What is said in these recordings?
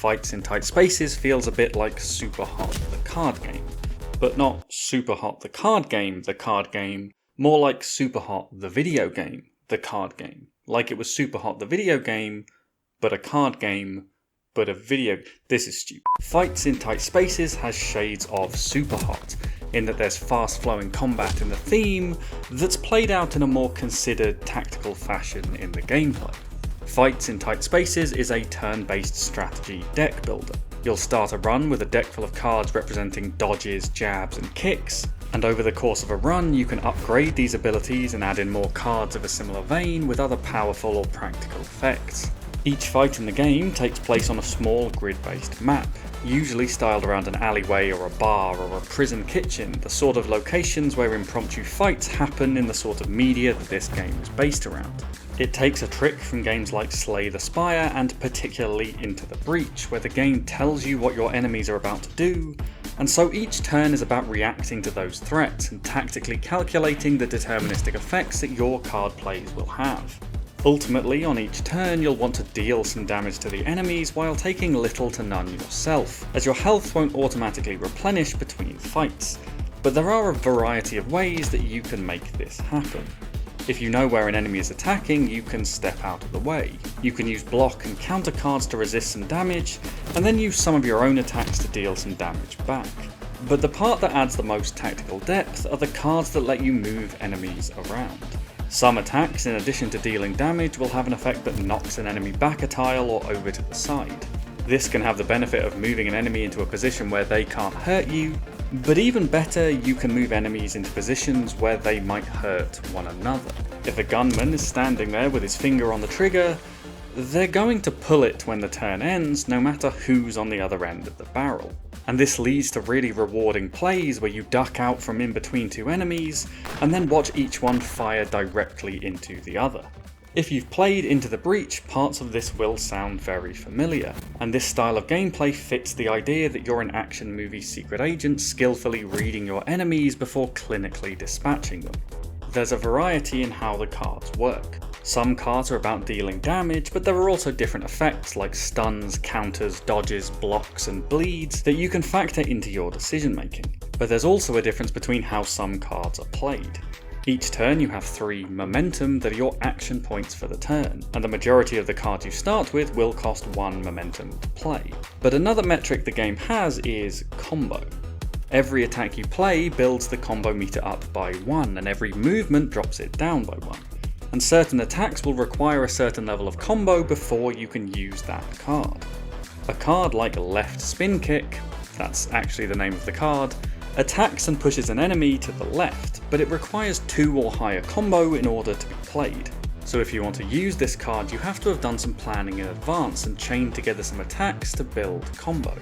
Fights in Tight Spaces feels a bit like Super Hot, the card game. But not Super Hot, the card game, more like Super Hot, the video game, the card game. Like it was Super Hot, the video game, but a card game, but a video. This is stupid. Fights in Tight Spaces has shades of Super Hot, in that there's fast-flowing combat in the theme that's played out in a more considered tactical fashion in the gameplay. Fights in Tight Spaces is a turn-based strategy deck builder. You'll start a run with a deck full of cards representing dodges, jabs, and kicks, and over the course of a run you can upgrade these abilities and add in more cards of a similar vein with other powerful or practical effects. Each fight in the game takes place on a small grid-based map, usually styled around an alleyway or a bar or a prison kitchen, the sort of locations where impromptu fights happen in the sort of media that this game is based around. It takes a trick from games like Slay the Spire and particularly Into the Breach, where the game tells you what your enemies are about to do, and so each turn is about reacting to those threats and tactically calculating the deterministic effects that your card plays will have. Ultimately, on each turn you'll want to deal some damage to the enemies while taking little to none yourself, as your health won't automatically replenish between fights. But there are a variety of ways that you can make this happen. If you know where an enemy is attacking, you can step out of the way. You can use block and counter cards to resist some damage, and then use some of your own attacks to deal some damage back. But the part that adds the most tactical depth are the cards that let you move enemies around. Some attacks, in addition to dealing damage, will have an effect that knocks an enemy back a tile or over to the side. This can have the benefit of moving an enemy into a position where they can't hurt you, but even better, you can move enemies into positions where they might hurt one another. If a gunman is standing there with his finger on the trigger, they're going to pull it when the turn ends, no matter who's on the other end of the barrel. And this leads to really rewarding plays where you duck out from in between two enemies, and then watch each one fire directly into the other. If you've played Into the Breach, parts of this will sound very familiar, and this style of gameplay fits the idea that you're an action movie secret agent skillfully reading your enemies before clinically dispatching them. There's a variety in how the cards work. Some cards are about dealing damage, but there are also different effects like stuns, counters, dodges, blocks, and bleeds that you can factor into your decision making. But there's also a difference between how some cards are played. Each turn you have 3 momentum that are your action points for the turn, and the majority of the cards you start with will cost 1 momentum to play. But another metric the game has is combo. Every attack you play builds the combo meter up by 1, and every movement drops it down by 1. And certain attacks will require a certain level of combo before you can use that card. A card like Left Spin Kick, that's actually the name of the card, attacks and pushes an enemy to the left, but it requires 2 or higher combo in order to be played. So if you want to use this card, you have to have done some planning in advance and chained together some attacks to build combo.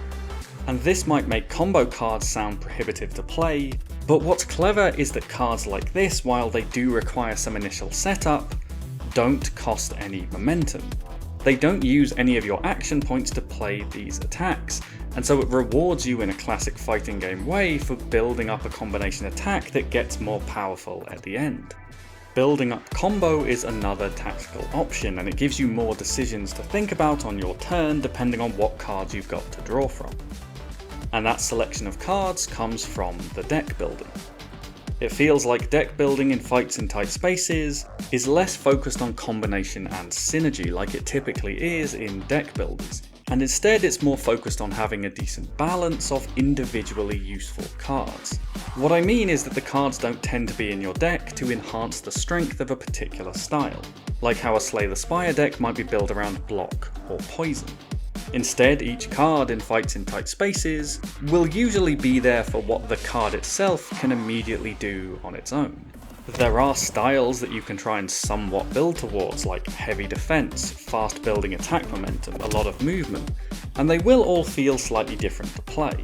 And this might make combo cards sound prohibitive to play, but what's clever is that cards like this, while they do require some initial setup, don't cost any momentum. They don't use any of your action points to play these attacks, and so it rewards you in a classic fighting game way for building up a combination attack that gets more powerful at the end. Building up combo is another tactical option, and it gives you more decisions to think about on your turn depending on what cards you've got to draw from. And that selection of cards comes from the deck building. It feels like deck building in Fights in Tight Spaces is less focused on combination and synergy like it typically is in deck builders, and instead it's more focused on having a decent balance of individually useful cards. What I mean is that the cards don't tend to be in your deck to enhance the strength of a particular style, like how a Slay the Spire deck might be built around block or poison. Instead, each card in Fights in Tight Spaces will usually be there for what the card itself can immediately do on its own. There are styles that you can try and somewhat build towards, like heavy defense, fast building attack momentum, a lot of movement, and they will all feel slightly different to play.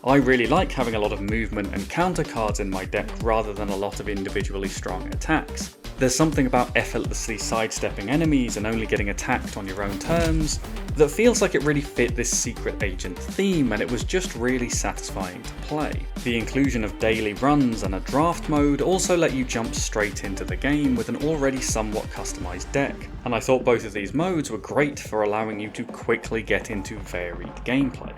I really like having a lot of movement and counter cards in my deck rather than a lot of individually strong attacks. There's something about effortlessly sidestepping enemies and only getting attacked on your own terms that feels like it really fit this secret agent theme, and it was just really satisfying to play. The inclusion of daily runs and a draft mode also let you jump straight into the game with an already somewhat customized deck, and I thought both of these modes were great for allowing you to quickly get into varied gameplay.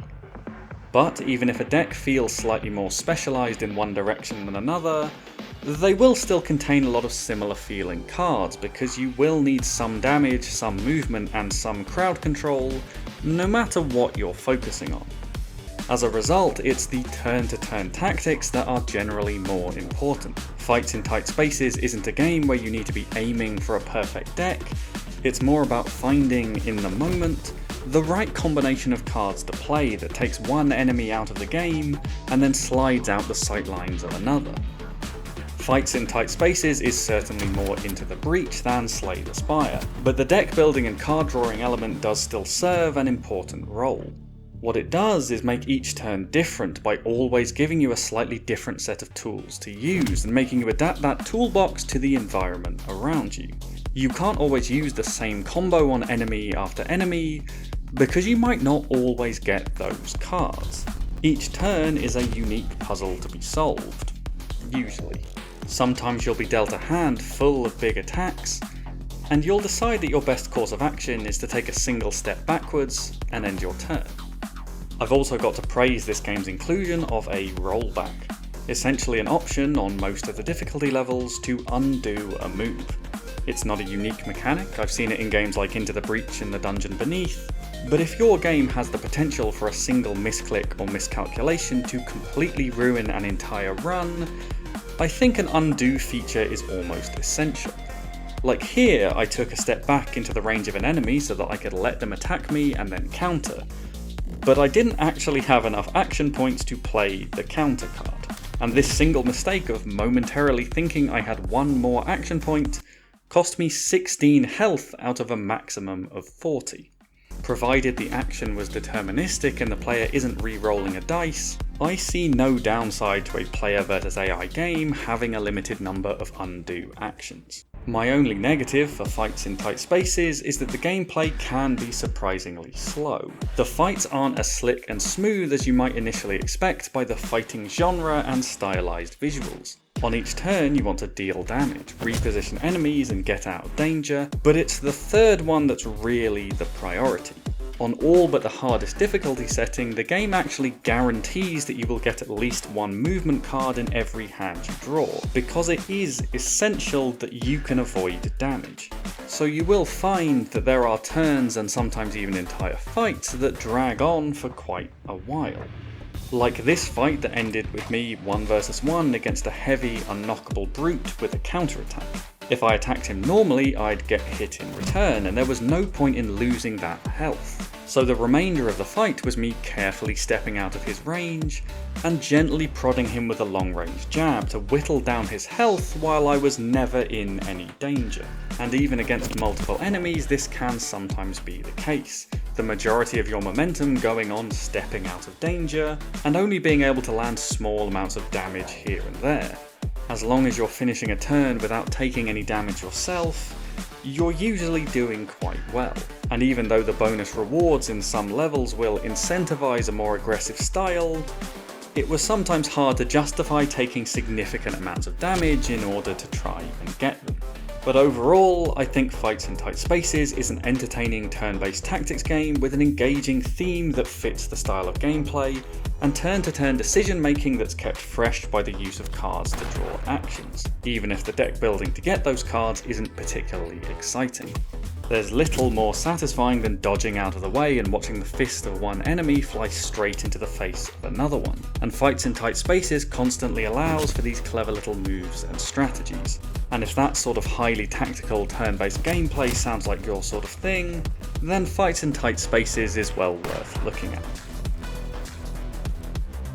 But even if a deck feels slightly more specialised in one direction than another, they will still contain a lot of similar feeling cards, because you will need some damage, some movement and some crowd control, no matter what you're focusing on. As a result, it's the turn-to-turn tactics that are generally more important. Fights in Tight Spaces isn't a game where you need to be aiming for a perfect deck, it's more about finding, in the moment, the right combination of cards to play that takes one enemy out of the game and then slides out the sightlines of another. Fights in Tight Spaces is certainly more Into the Breach than Slay the Spire, but the deck building and card drawing element does still serve an important role. What it does is make each turn different by always giving you a slightly different set of tools to use and making you adapt that toolbox to the environment around you. You can't always use the same combo on enemy after enemy, because you might not always get those cards. Each turn is a unique puzzle to be solved, usually. Sometimes you'll be dealt a hand full of big attacks, and you'll decide that your best course of action is to take a single step backwards and end your turn. I've also got to praise this game's inclusion of a rollback, essentially an option on most of the difficulty levels to undo a move. It's not a unique mechanic, I've seen it in games like Into the Breach and The Dungeon Beneath, but if your game has the potential for a single misclick or miscalculation to completely ruin an entire run, I think an undo feature is almost essential. Like here, I took a step back into the range of an enemy so that I could let them attack me and then counter, but I didn't actually have enough action points to play the counter card, and this single mistake of momentarily thinking I had one more action point cost me 16 health out of a maximum of 40. Provided the action was deterministic and the player isn't re-rolling a dice, I see no downside to a player versus AI game having a limited number of undo actions. My only negative for Fights in Tight Spaces is that the gameplay can be surprisingly slow. The fights aren't as slick and smooth as you might initially expect by the fighting genre and stylized visuals. On each turn you want to deal damage, reposition enemies and get out of danger, but it's the third one that's really the priority. On all but the hardest difficulty setting, the game actually guarantees that you will get at least one movement card in every hand you draw, because it is essential that you can avoid damage. So you will find that there are turns and sometimes even entire fights that drag on for quite a while. Like this fight that ended with me 1 versus 1 against a heavy, unknockable brute with a counterattack. If I attacked him normally, I'd get hit in return, and there was no point in losing that health. So the remainder of the fight was me carefully stepping out of his range and gently prodding him with a long-range jab to whittle down his health while I was never in any danger. And even against multiple enemies, this can sometimes be the case. The majority of your momentum going on stepping out of danger, and only being able to land small amounts of damage here and there. As long as you're finishing a turn without taking any damage yourself, you're usually doing quite well. And even though the bonus rewards in some levels will incentivize a more aggressive style, it was sometimes hard to justify taking significant amounts of damage in order to try and get them. But overall, I think Fights in Tight Spaces is an entertaining turn-based tactics game with an engaging theme that fits the style of gameplay, and turn-to-turn decision-making that's kept fresh by the use of cards to draw actions, even if the deck building to get those cards isn't particularly exciting. There's little more satisfying than dodging out of the way and watching the fist of one enemy fly straight into the face of another one, and Fights in Tight Spaces constantly allows for these clever little moves and strategies. And if that sort of highly tactical turn-based gameplay sounds like your sort of thing, then Fights in Tight Spaces is well worth looking at.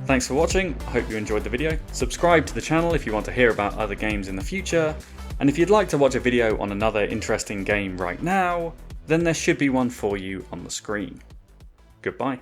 Thanks for watching, I hope you enjoyed the video. Subscribe to the channel if you want to hear about other games in the future, and if you'd like to watch a video on another interesting game right now, then there should be one for you on the screen. Goodbye.